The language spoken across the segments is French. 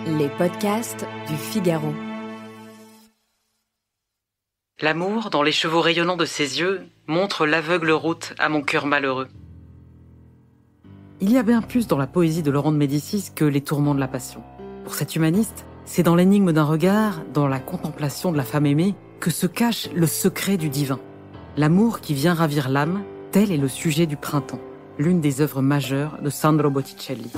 Les podcasts du Figaro. L'amour, dans les chevaux rayonnants de ses yeux, montre l'aveugle route à mon cœur malheureux. Il y a bien plus dans la poésie de Laurent de Médicis que les tourments de la passion. Pour cet humaniste, c'est dans l'énigme d'un regard, dans la contemplation de la femme aimée, que se cache le secret du divin. L'amour qui vient ravir l'âme, tel est le sujet du Printemps, l'une des œuvres majeures de Sandro Botticelli.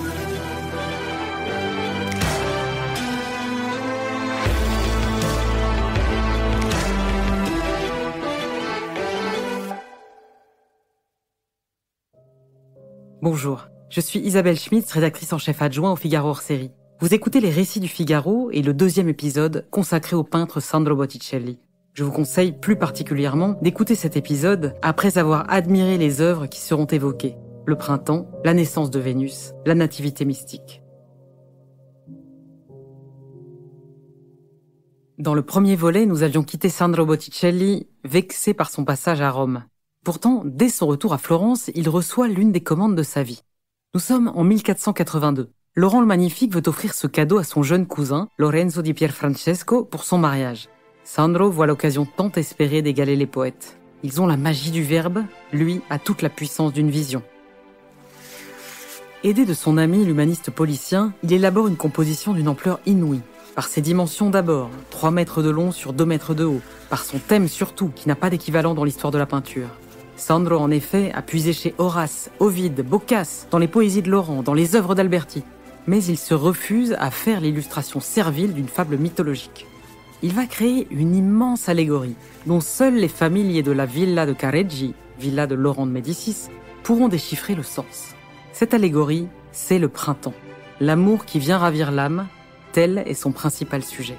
Bonjour, je suis Isabelle Schmitz, rédactrice en chef adjoint au Figaro hors-série. Vous écoutez les récits du Figaro et le 2e épisode consacré au peintre Sandro Botticelli. Je vous conseille plus particulièrement d'écouter cet épisode après avoir admiré les œuvres qui seront évoquées. Le printemps, la naissance de Vénus, la nativité mystique. Dans le premier volet, nous avions quitté Sandro Botticelli, vexé par son passage à Rome. Pourtant, dès son retour à Florence, il reçoit l'une des commandes de sa vie. Nous sommes en 1482. Laurent le Magnifique veut offrir ce cadeau à son jeune cousin, Lorenzo di Pierfrancesco, pour son mariage. Sandro voit l'occasion tant espérée d'égaler les poètes. Ils ont la magie du verbe, lui a toute la puissance d'une vision. Aidé de son ami l'humaniste Policien, il élabore une composition d'une ampleur inouïe. Par ses dimensions d'abord, 3 mètres de long sur 2 mètres de haut, par son thème surtout, qui n'a pas d'équivalent dans l'histoire de la peinture. Sandro, en effet, a puisé chez Horace, Ovide, Boccace, dans les poésies de Laurent, dans les œuvres d'Alberti. Mais il se refuse à faire l'illustration servile d'une fable mythologique. Il va créer une immense allégorie, dont seules les familiers de la villa de Careggi, villa de Laurent de Médicis, pourront déchiffrer le sens. Cette allégorie, c'est le printemps. L'amour qui vient ravir l'âme, tel est son principal sujet.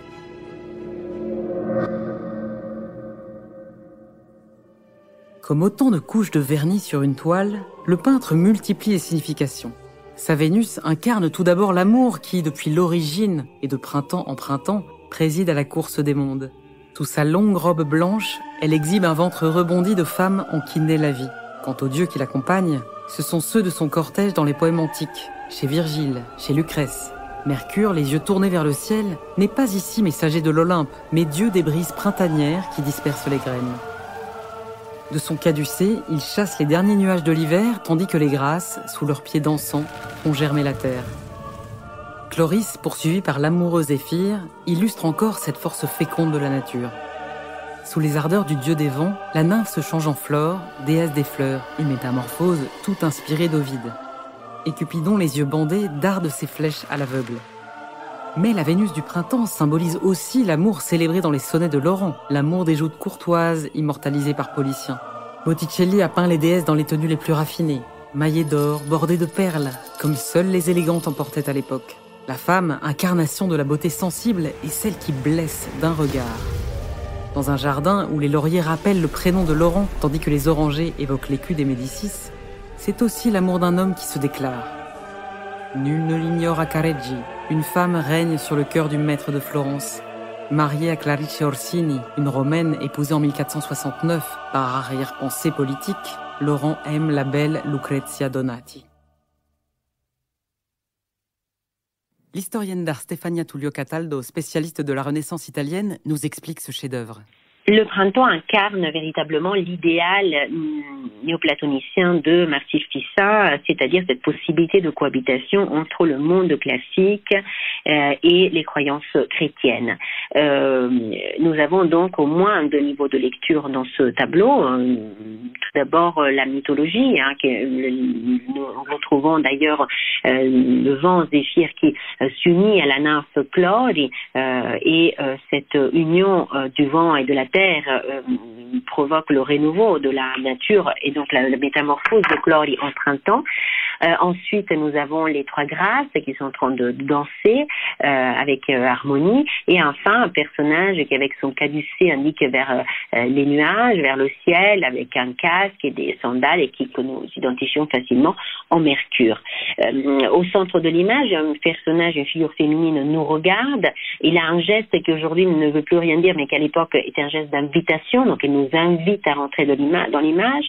Comme autant de couches de vernis sur une toile, le peintre multiplie les significations. Sa Vénus incarne tout d'abord l'amour qui, depuis l'origine et de printemps en printemps, préside à la course des mondes. Sous sa longue robe blanche, elle exhibe un ventre rebondi de femme en qui naît la vie. Quant aux dieux qui l'accompagnent, ce sont ceux de son cortège dans les poèmes antiques, chez Virgile, chez Lucrèce. Mercure, les yeux tournés vers le ciel, n'est pas ici messager de l'Olympe, mais dieu des brises printanières qui dispersent les graines. De son caducée, il chasse les derniers nuages de l'hiver, tandis que les grâces, sous leurs pieds dansants, font germer la terre. Chloris, poursuivi par l'amoureux Zéphyr, illustre encore cette force féconde de la nature. Sous les ardeurs du dieu des vents, la nymphe se change en flore, déesse des fleurs, une métamorphose tout inspirée d'Ovide. Et Cupidon, les yeux bandés, darde ses flèches à l'aveugle. Mais la Vénus du printemps symbolise aussi l'amour célébré dans les sonnets de Laurent, l'amour des joutes courtoises immortalisées par Policien. Botticelli a peint les déesses dans les tenues les plus raffinées, maillées d'or, bordées de perles, comme seules les élégantes en portaient à l'époque. La femme, incarnation de la beauté sensible, est celle qui blesse d'un regard. Dans un jardin où les lauriers rappellent le prénom de Laurent, tandis que les orangers évoquent l'écu des Médicis, c'est aussi l'amour d'un homme qui se déclare. Nul ne l'ignore à Careggi, une femme règne sur le cœur du maître de Florence. Mariée à Clarice Orsini, une Romaine épousée en 1469 par arrière-pensée politique, Laurent aime la belle Lucrezia Donati. L'historienne d'art Stefania Tullio Cataldo, spécialiste de la Renaissance italienne, nous explique ce chef-d'œuvre. Le printemps incarne véritablement l'idéal néoplatonicien de Marsilio Fissa, c'est-à-dire cette possibilité de cohabitation entre le monde classique et les croyances chrétiennes. Nous avons donc au moins 2 niveaux de lecture dans ce tableau. Tout d'abord la mythologie, nous retrouvons d'ailleurs le vent Zéphyr qui s'unit à la nymphe Chlori et cette union du vent et de la terre provoque le renouveau de la nature et donc la métamorphose de Chlori en printemps. Ensuite, nous avons les 3 grâces qui sont en train de danser avec harmonie. Et enfin, un personnage qui, avec son caducée, indique vers les nuages, vers le ciel, avec un casque et des sandales et que nous identifions facilement en Mercure. Au centre de l'image, un personnage, une figure féminine nous regarde. Il a un geste qui aujourd'hui ne veut plus rien dire, mais qu'à l'époque était un geste d'invitation. Donc, il nous invite à rentrer dans l'image.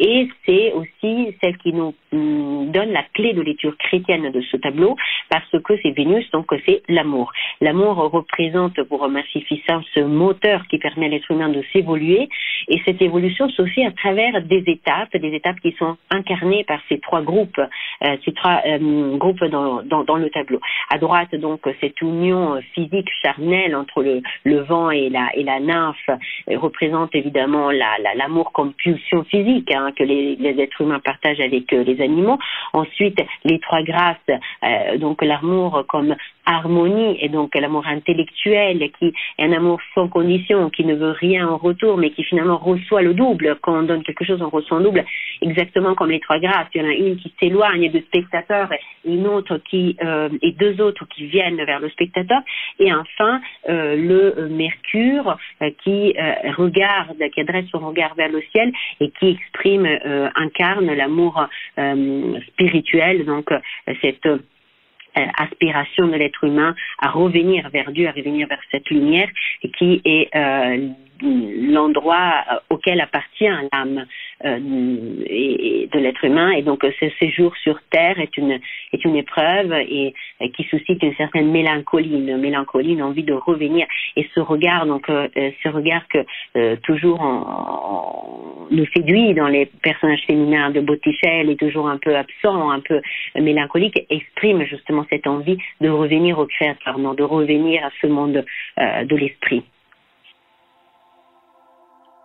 Et c'est aussi celle qui nous donne la clé de lecture chrétienne de ce tableau, parce que c'est Vénus, donc c'est l'amour. L'amour représente pour Marci-Fissa ce moteur qui permet à l'être humain de s'évoluer, et cette évolution se fait à travers des étapes qui sont incarnées par ces trois groupes dans le tableau. À droite, donc, cette union physique charnelle entre le vent et la nymphe représente évidemment l'amour comme pulsion physique que les êtres humains partagent avec les animaux. Ensuite, les trois grâces, donc l'amour comme harmonie, et donc l'amour intellectuel qui est un amour sans condition, qui ne veut rien en retour, mais qui finalement reçoit le double. Quand on donne quelque chose, on reçoit un double, exactement comme les trois grâces. Il y en a une qui s'éloigne du spectateur, une autre et deux autres qui viennent vers le spectateur, et enfin le Mercure qui adresse son regard vers le ciel et qui incarne l'amour spirituel, donc cette aspiration de l'être humain à revenir vers Dieu, à revenir vers cette lumière, et qui est l'endroit auquel appartient l'âme de l'être humain. Et donc ce séjour sur terre est une épreuve et qui suscite une certaine mélancolie, une envie de revenir. Et ce regard que toujours nous séduit dans les personnages féminins de Botticelli, toujours un peu absent, un peu mélancolique, exprime justement cette envie de revenir au Créateur, de revenir à ce monde de l'esprit.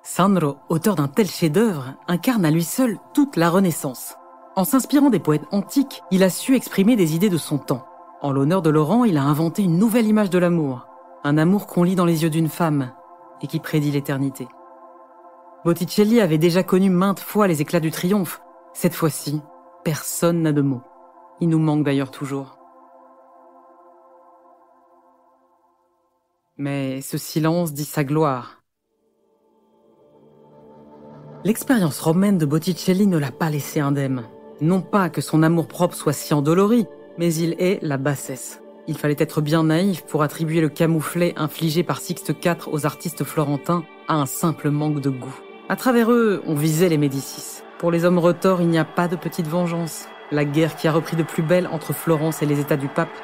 Sandro, auteur d'un tel chef-d'œuvre, incarne à lui seul toute la Renaissance. En s'inspirant des poètes antiques, il a su exprimer des idées de son temps. En l'honneur de Laurent, il a inventé une nouvelle image de l'amour. Un amour qu'on lit dans les yeux d'une femme et qui prédit l'éternité. Botticelli avait déjà connu maintes fois les éclats du triomphe. Cette fois-ci, personne n'a de mots. Il nous manque d'ailleurs toujours. Mais ce silence dit sa gloire. L'expérience romaine de Botticelli ne l'a pas laissé indemne. Non pas que son amour-propre soit si endolori, mais il est la bassesse. Il fallait être bien naïf pour attribuer le camouflet infligé par Sixte IV aux artistes florentins à un simple manque de goût. À travers eux, on visait les Médicis. Pour les hommes retors, il n'y a pas de petite vengeance. La guerre qui a repris de plus belle entre Florence et les États du pape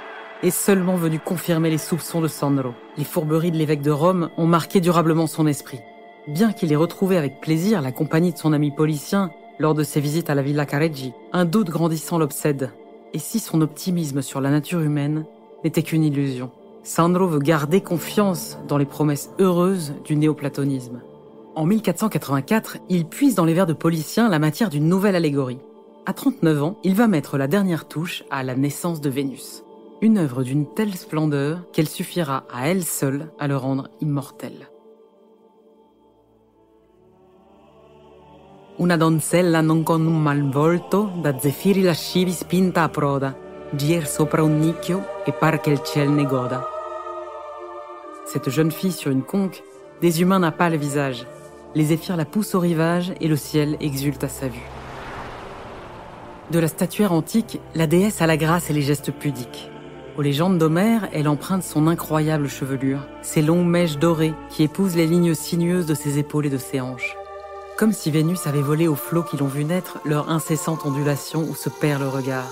est seulement venue confirmer les soupçons de Sandro. Les fourberies de l'évêque de Rome ont marqué durablement son esprit. Bien qu'il ait retrouvé avec plaisir la compagnie de son ami policien lors de ses visites à la Villa Careggi, un doute grandissant l'obsède. Et si son optimisme sur la nature humaine n'était qu'une illusion? Sandro veut garder confiance dans les promesses heureuses du néoplatonisme. En 1484, il puise dans les vers de Policien la matière d'une nouvelle allégorie. À 39 ans, il va mettre la dernière touche à La naissance de Vénus. Une œuvre d'une telle splendeur qu'elle suffira à elle seule à le rendre immortel. Una donzella non con un mal volto, da zefiri lascivi spinta a proda, gier sopra un nicchio e par che il ciel ne goda. Cette jeune fille sur une conque, des humains n'a pas le visage. Les zéphyrs la poussent au rivage et le ciel exulte à sa vue. De la statuaire antique, la déesse a la grâce et les gestes pudiques. Aux légendes d'Homère, elle emprunte son incroyable chevelure, ses longues mèches dorées qui épousent les lignes sinueuses de ses épaules et de ses hanches. Comme si Vénus avait volé aux flots qui l'ont vu naître leur incessante ondulation où se perd le regard.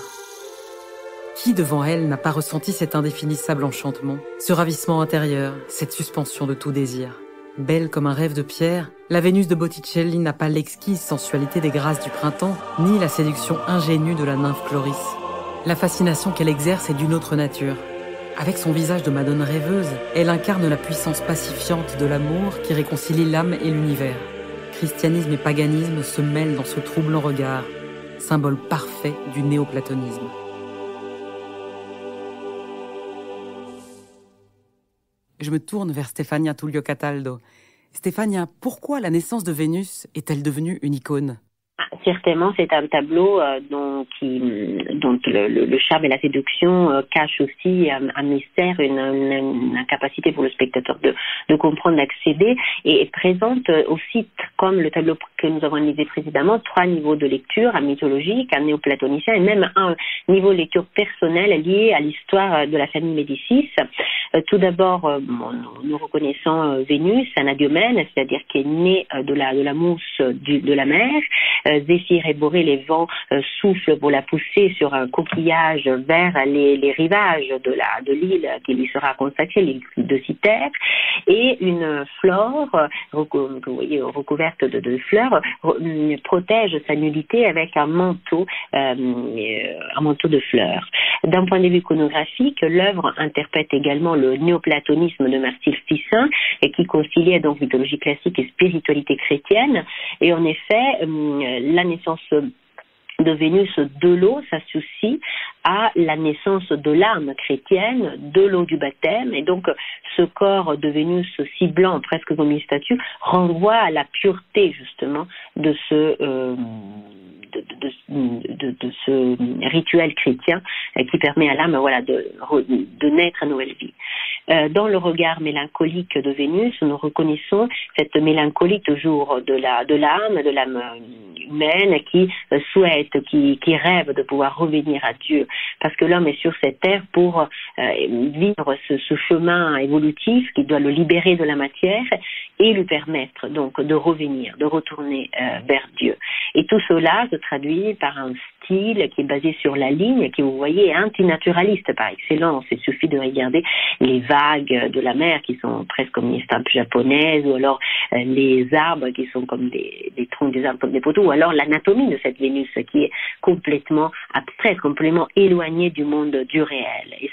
Qui devant elle n'a pas ressenti cet indéfinissable enchantement, ce ravissement intérieur, cette suspension de tout désir? Belle comme un rêve de pierre, la Vénus de Botticelli n'a pas l'exquise sensualité des grâces du printemps, ni la séduction ingénue de la nymphe Chloris. La fascination qu'elle exerce est d'une autre nature. Avec son visage de madone rêveuse, elle incarne la puissance pacifiante de l'amour qui réconcilie l'âme et l'univers. Christianisme et paganisme se mêlent dans ce troublant regard, symbole parfait du néoplatonisme. Je me tourne vers Stefania Tullio Cataldo. Stefania, pourquoi la naissance de Vénus est-elle devenue une icône? Certainement, c'est un tableau dont le charme et la séduction cachent aussi un mystère, une incapacité pour le spectateur de comprendre, d'accéder, et présente aussi, comme le tableau que nous avons analysé précédemment, 3 niveaux de lecture, un mythologique, un néoplatonicien et même un niveau de lecture personnelle lié à l'histoire de la famille Médicis. Tout d'abord, nous reconnaissons Vénus, Anadyomène, c'est-à-dire qui est née de la mousse de la mer. Zéphyr et Borée, les vents soufflent pour la pousser sur un coquillage vers les rivages de l'île qui lui sera consacrée, l'île de Cythère, et une flore recouverte de fleurs protège sa nudité avec un manteau de fleurs. D'un point de vue iconographique, l'œuvre interprète également le néoplatonisme de Marcille Fissin et qui conciliait donc mythologie classique et spiritualité chrétienne. Et en effet, la naissance de Vénus de l'eau s'associe à la naissance de l'âme chrétienne, de l'eau du baptême, et donc ce corps de Vénus si blanc, presque comme une statue, renvoie à la pureté justement de ce rituel chrétien qui permet à l'âme de naître à nouvelle vie. Dans le regard mélancolique de Vénus, nous reconnaissons cette mélancolie toujours de l'âme humaine qui souhaite, qui rêve de pouvoir revenir à Dieu, parce que l'homme est sur cette terre pour vivre ce chemin évolutif qui doit le libérer de la matière et lui permettre donc de revenir, de retourner vers Dieu. Et tout cela se traduit par un style qui est basé sur la ligne, qui vous voyez est antinaturaliste par excellence. Il suffit de regarder les vagues de la mer qui sont presque comme une estampe japonaise, ou alors les arbres qui sont comme des troncs des arbres comme des poteaux, ou alors l'anatomie de cette Vénus qui est complètement abstraite, complètement éloignée du monde du réel. Et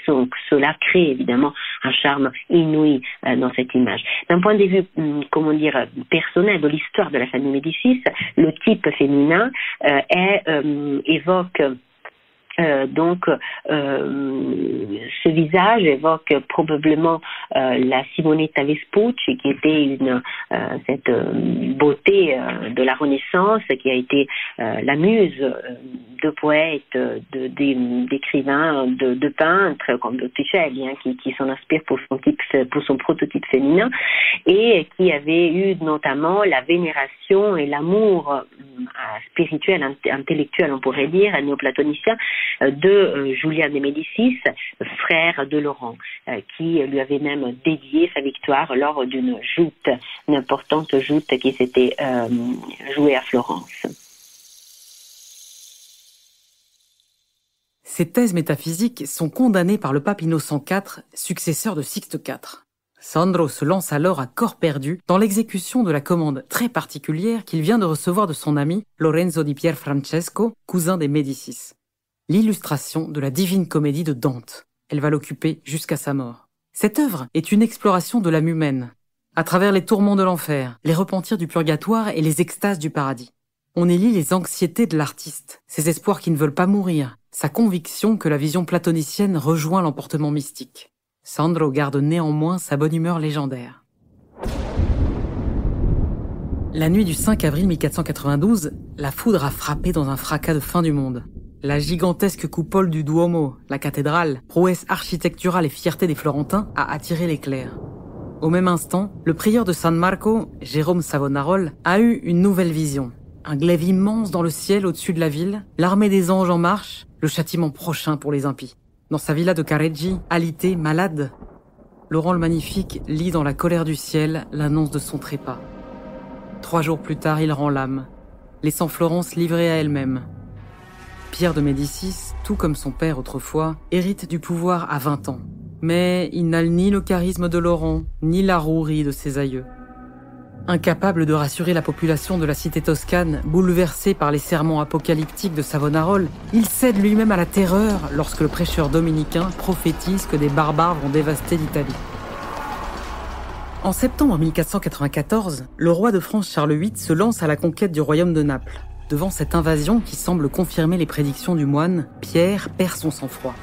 cela crée évidemment un charme inouï dans cette image. D'un point de vue, personnel de l'histoire de la famille Médicis, le type féminin évoque ce visage évoque probablement la Simonetta Vespucci, qui était cette beauté de la Renaissance, qui a été la muse de poètes, d'écrivains, de peintres comme Botticelli, qui s'en inspire pour son prototype féminin, et qui avait eu notamment la vénération et l'amour spirituel, intellectuel, on pourrait dire, néoplatonicien, de Julien de Médicis, frère de Laurent, qui lui avait même dédié sa victoire lors d'une importante joute qui s'était jouée à Florence. Ces thèses métaphysiques sont condamnées par le pape Innocent IV, successeur de Sixte IV. Sandro se lance alors à corps perdu dans l'exécution de la commande très particulière qu'il vient de recevoir de son ami Lorenzo di Pier Francesco, cousin des Médicis. L'illustration de la Divine Comédie de Dante. Elle va l'occuper jusqu'à sa mort. Cette œuvre est une exploration de l'âme humaine, à travers les tourments de l'enfer, les repentirs du purgatoire et les extases du paradis. On y lit les anxiétés de l'artiste, ses espoirs qui ne veulent pas mourir, sa conviction que la vision platonicienne rejoint l'emportement mystique. Sandro garde néanmoins sa bonne humeur légendaire. La nuit du 5 avril 1492, la foudre a frappé dans un fracas de fin du monde. La gigantesque coupole du Duomo, la cathédrale, prouesse architecturale et fierté des Florentins, a attiré l'éclair. Au même instant, le prieur de San Marco, Jérôme Savonarole, a eu une nouvelle vision. Un glaive immense dans le ciel au-dessus de la ville, l'armée des anges en marche, le châtiment prochain pour les impies. Dans sa villa de Careggi, alité, malade, Laurent le Magnifique lit dans la colère du ciel l'annonce de son trépas. 3 jours plus tard, il rend l'âme, laissant Florence livrée à elle-même. Pierre de Médicis, tout comme son père autrefois, hérite du pouvoir à 20 ans. Mais il n'a ni le charisme de Laurent, ni la rouerie de ses aïeux. Incapable de rassurer la population de la cité toscane, bouleversée par les sermons apocalyptiques de Savonarole, il cède lui-même à la terreur lorsque le prêcheur dominicain prophétise que des barbares vont dévaster l'Italie. En septembre 1494, le roi de France Charles VIII se lance à la conquête du royaume de Naples. Devant cette invasion qui semble confirmer les prédictions du moine, Pierre perd son sang-froid.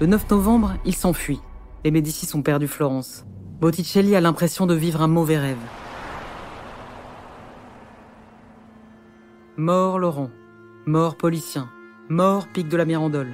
Le 9 novembre, il s'enfuit. Les Médicis ont perdu Florence. Botticelli a l'impression de vivre un mauvais rêve. Mort Laurent, mort Policien, mort Pic de la Mirandole.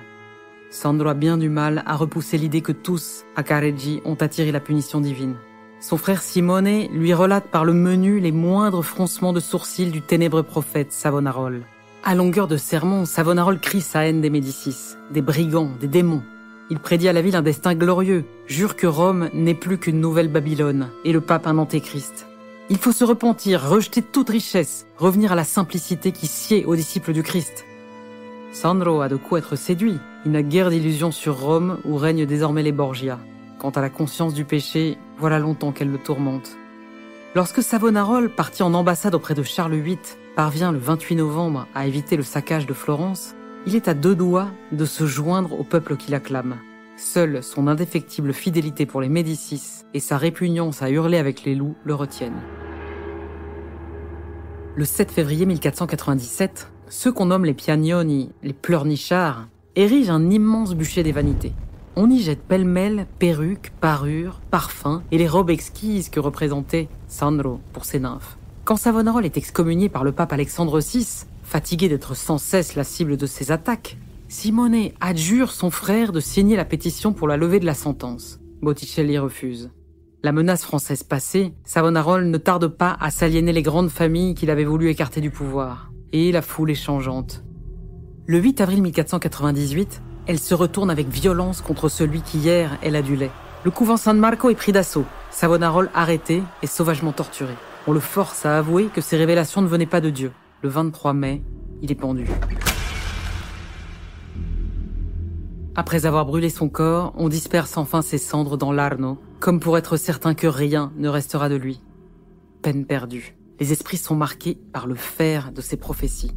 Sandro a bien du mal à repousser l'idée que tous, à Careggi, ont attiré la punition divine. Son frère Simone lui relate par le menu les moindres froncements de sourcils du ténébreux prophète Savonarole. À longueur de sermon, Savonarole crie sa haine des Médicis, des brigands, des démons. Il prédit à la ville un destin glorieux, jure que Rome n'est plus qu'une nouvelle Babylone et le pape un antéchrist. Il faut se repentir, rejeter toute richesse, revenir à la simplicité qui sied aux disciples du Christ. Sandro a de quoi être séduit. Il n'a guère d'illusions sur Rome où règnent désormais les Borgia. Quant à la conscience du péché, voilà longtemps qu'elle le tourmente. Lorsque Savonarole, parti en ambassade auprès de Charles VIII, parvient le 28 novembre à éviter le saccage de Florence, il est à deux doigts de se joindre au peuple qui l'acclame. Seule son indéfectible fidélité pour les Médicis et sa répugnance à hurler avec les loups le retiennent. Le 7 février 1497, ceux qu'on nomme les Piagnoni, les pleurnichards, érigent un immense bûcher des vanités. On y jette pêle-mêle perruques, parures, parfums et les robes exquises que représentait Sandro pour ses nymphes. Quand Savonarole est excommunié par le pape Alexandre VI, fatigué d'être sans cesse la cible de ses attaques, Simone adjure son frère de signer la pétition pour la levée de la sentence. Botticelli refuse. La menace française passée, Savonarole ne tarde pas à s'aliéner les grandes familles qu'il avait voulu écarter du pouvoir. Et la foule est changeante. Le 8 avril 1498, elle se retourne avec violence contre celui qui hier elle adulait. Le couvent San Marco est pris d'assaut, Savonarole arrêté et sauvagement torturé. On le force à avouer que ses révélations ne venaient pas de Dieu. Le 23 mai, il est pendu. Après avoir brûlé son corps, on disperse enfin ses cendres dans l'Arno, comme pour être certain que rien ne restera de lui. Peine perdue. Les esprits sont marqués par le fer de ses prophéties.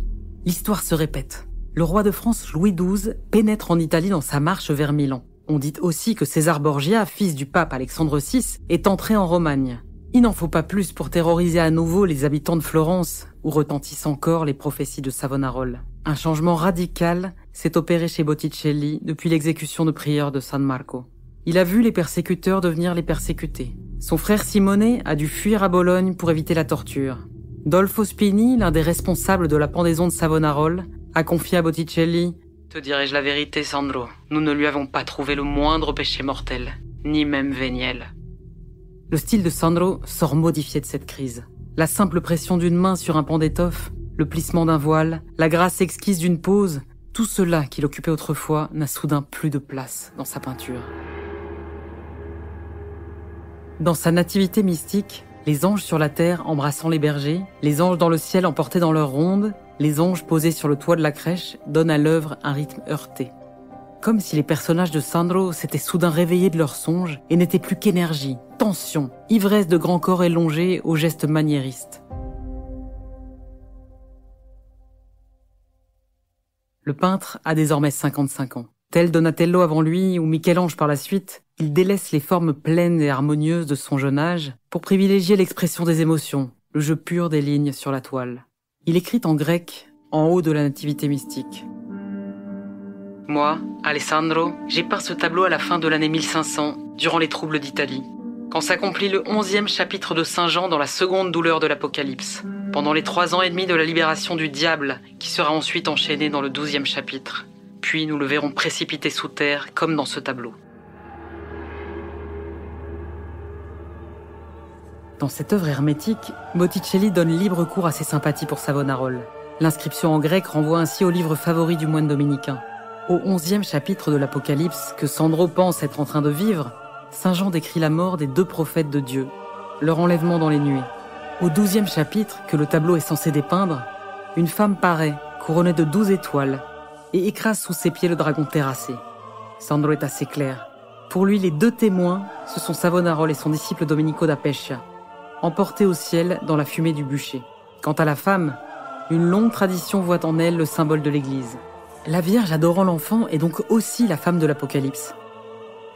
L'histoire se répète. Le roi de France Louis XII pénètre en Italie dans sa marche vers Milan. On dit aussi que César Borgia, fils du pape Alexandre VI, est entré en Romagne. Il n'en faut pas plus pour terroriser à nouveau les habitants de Florence, où retentissent encore les prophéties de Savonarole. Un changement radical s'est opéré chez Botticelli depuis l'exécution de prieurs de San Marco. Il a vu les persécuteurs devenir les persécutés. Son frère Simone a dû fuir à Bologne pour éviter la torture. Dolfo Spini, l'un des responsables de la pendaison de Savonarole, a confié à Botticelli « Te dirai-je la vérité, Sandro, nous ne lui avons pas trouvé le moindre péché mortel, ni même véniel. » Le style de Sandro sort modifié de cette crise. La simple pression d'une main sur un pan d'étoffe, le plissement d'un voile, la grâce exquise d'une pose, tout cela qu'il occupait autrefois n'a soudain plus de place dans sa peinture. Dans sa nativité mystique, les anges sur la terre embrassant les bergers, les anges dans le ciel emportés dans leurs rondes, les anges posés sur le toit de la crèche donnent à l'œuvre un rythme heurté. Comme si les personnages de Sandro s'étaient soudain réveillés de leurs songes et n'étaient plus qu'énergie, tension, ivresse de grands corps élongés aux gestes maniéristes. Le peintre a désormais 55 ans. Tel Donatello avant lui ou Michel-Ange par la suite, il délaisse les formes pleines et harmonieuses de son jeune âge pour privilégier l'expression des émotions, le jeu pur des lignes sur la toile. Il écrit en grec, en haut de la nativité mystique. Moi, Alessandro, j'ai peint ce tableau à la fin de l'année 1500, durant les troubles d'Italie, quand s'accomplit le 11e chapitre de Saint Jean dans la seconde douleur de l'Apocalypse, pendant les 3 ans et demi de la libération du diable, qui sera ensuite enchaîné dans le 12e chapitre. Puis nous le verrons précipité sous terre, comme dans ce tableau. Dans cette œuvre hermétique, Botticelli donne libre cours à ses sympathies pour Savonarole. L'inscription en grec renvoie ainsi au livre favori du moine dominicain. Au 11e chapitre de l'Apocalypse, que Sandro pense être en train de vivre, Saint Jean décrit la mort des 2 prophètes de Dieu, leur enlèvement dans les nuées. Au 12e chapitre, que le tableau est censé dépeindre, une femme paraît, couronnée de 12 étoiles, et écrase sous ses pieds le dragon terrassé. Sandro est assez clair. Pour lui, les 2 témoins, ce sont Savonarole et son disciple Domenico da Pescia, emportés au ciel dans la fumée du bûcher. Quant à la femme, une longue tradition voit en elle le symbole de l'Église. La Vierge adorant l'enfant est donc aussi la femme de l'Apocalypse.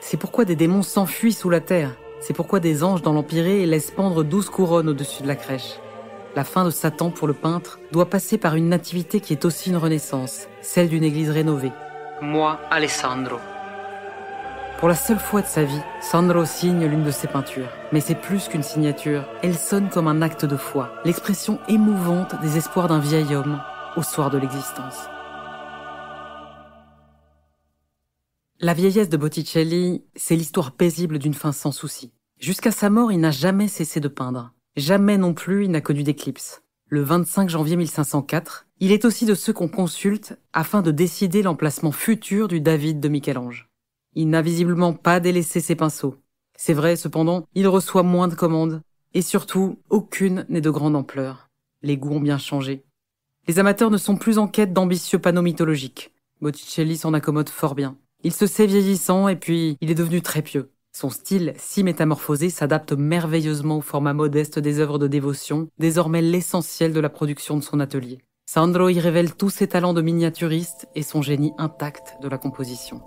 C'est pourquoi des démons s'enfuient sous la terre. C'est pourquoi des anges dans l'Empyrée laissent pendre 12 couronnes au-dessus de la crèche. La fin de Satan pour le peintre doit passer par une nativité qui est aussi une renaissance, celle d'une église rénovée. Moi, Alessandro. Pour la seule fois de sa vie, Sandro signe l'une de ses peintures. Mais c'est plus qu'une signature, elle sonne comme un acte de foi, l'expression émouvante des espoirs d'un vieil homme au soir de l'existence. La vieillesse de Botticelli, c'est l'histoire paisible d'une fin sans souci. Jusqu'à sa mort, il n'a jamais cessé de peindre. Jamais non plus il n'a connu d'éclipse. Le 25 janvier 1504, il est aussi de ceux qu'on consulte afin de décider l'emplacement futur du David de Michel-Ange. Il n'a visiblement pas délaissé ses pinceaux. C'est vrai, cependant, il reçoit moins de commandes. Et surtout, aucune n'est de grande ampleur. Les goûts ont bien changé. Les amateurs ne sont plus en quête d'ambitieux panneaux mythologiques. Botticelli s'en accommode fort bien. Il se sait vieillissant et puis il est devenu très pieux. Son style, si métamorphosé, s'adapte merveilleusement au format modeste des œuvres de dévotion, désormais l'essentiel de la production de son atelier. Sandro y révèle tous ses talents de miniaturiste et son génie intact de la composition.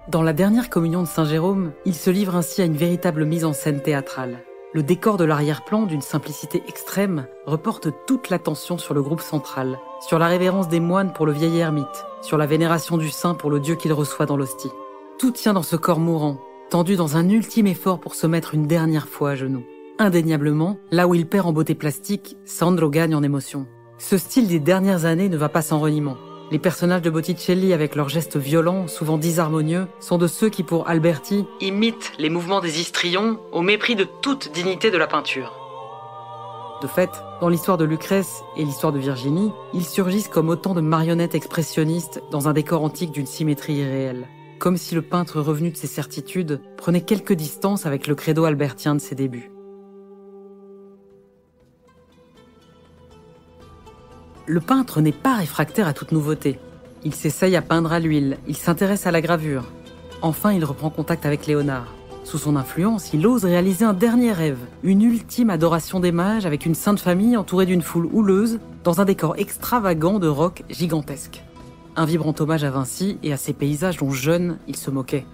Dans la dernière communion de Saint-Jérôme, il se livre ainsi à une véritable mise en scène théâtrale. Le décor de l'arrière-plan, d'une simplicité extrême, reporte toute l'attention sur le groupe central, sur la révérence des moines pour le vieil ermite, sur la vénération du saint pour le Dieu qu'il reçoit dans l'hostie. Tout tient dans ce corps mourant, tendu dans un ultime effort pour se mettre une dernière fois à genoux. Indéniablement, là où il perd en beauté plastique, Sandro gagne en émotion. Ce style des dernières années ne va pas sans reniement. Les personnages de Botticelli, avec leurs gestes violents, souvent disharmonieux, sont de ceux qui, pour Alberti, imitent les mouvements des histrions au mépris de toute dignité de la peinture. De fait, dans l'histoire de Lucrèce et l'histoire de Virginie, ils surgissent comme autant de marionnettes expressionnistes dans un décor antique d'une symétrie irréelle. Comme si le peintre revenu de ses certitudes prenait quelques distances avec le credo albertien de ses débuts. Le peintre n'est pas réfractaire à toute nouveauté. Il s'essaye à peindre à l'huile, il s'intéresse à la gravure. Enfin, il reprend contact avec Léonard. Sous son influence, il ose réaliser un dernier rêve, une ultime adoration des mages avec une sainte famille entourée d'une foule houleuse, dans un décor extravagant de roc gigantesque. Un vibrant hommage à Vinci et à ses paysages dont jeune, il se moquait.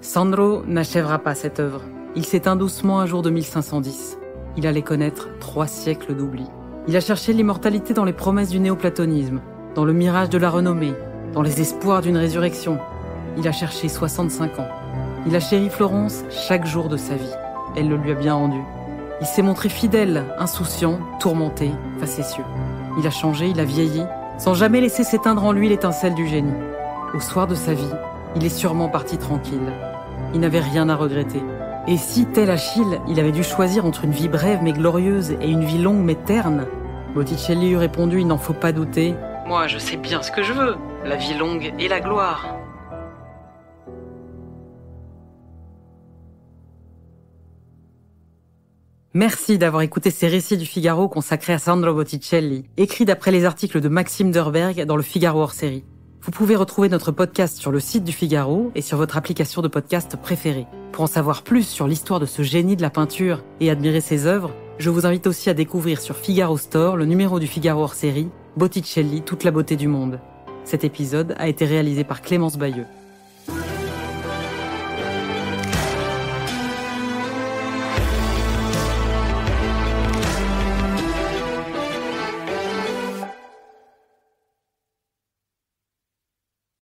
Sandro n'achèvera pas cette œuvre. Il s'éteint doucement un jour de 1510. Il allait connaître 3 siècles d'oubli. Il a cherché l'immortalité dans les promesses du néoplatonisme, dans le mirage de la renommée, dans les espoirs d'une résurrection. Il a cherché 65 ans. Il a chéri Florence chaque jour de sa vie. Elle le lui a bien rendu. Il s'est montré fidèle, insouciant, tourmenté, facétieux. Il a changé, il a vieilli, sans jamais laisser s'éteindre en lui l'étincelle du génie. Au soir de sa vie, il est sûrement parti tranquille. Il n'avait rien à regretter. Et si, tel Achille, il avait dû choisir entre une vie brève mais glorieuse et une vie longue mais terne, Botticelli eût répondu, il n'en faut pas douter, « Moi, je sais bien ce que je veux, la vie longue et la gloire. » Merci d'avoir écouté ces récits du Figaro consacrés à Sandro Botticelli, écrits d'après les articles de Maxime Derberg dans le Figaro hors-série. Vous pouvez retrouver notre podcast sur le site du Figaro et sur votre application de podcast préférée. Pour en savoir plus sur l'histoire de ce génie de la peinture et admirer ses œuvres, je vous invite aussi à découvrir sur Figaro Store le numéro du Figaro hors-série, Botticelli, toute la beauté du monde. Cet épisode a été réalisé par Clémence Bayeux.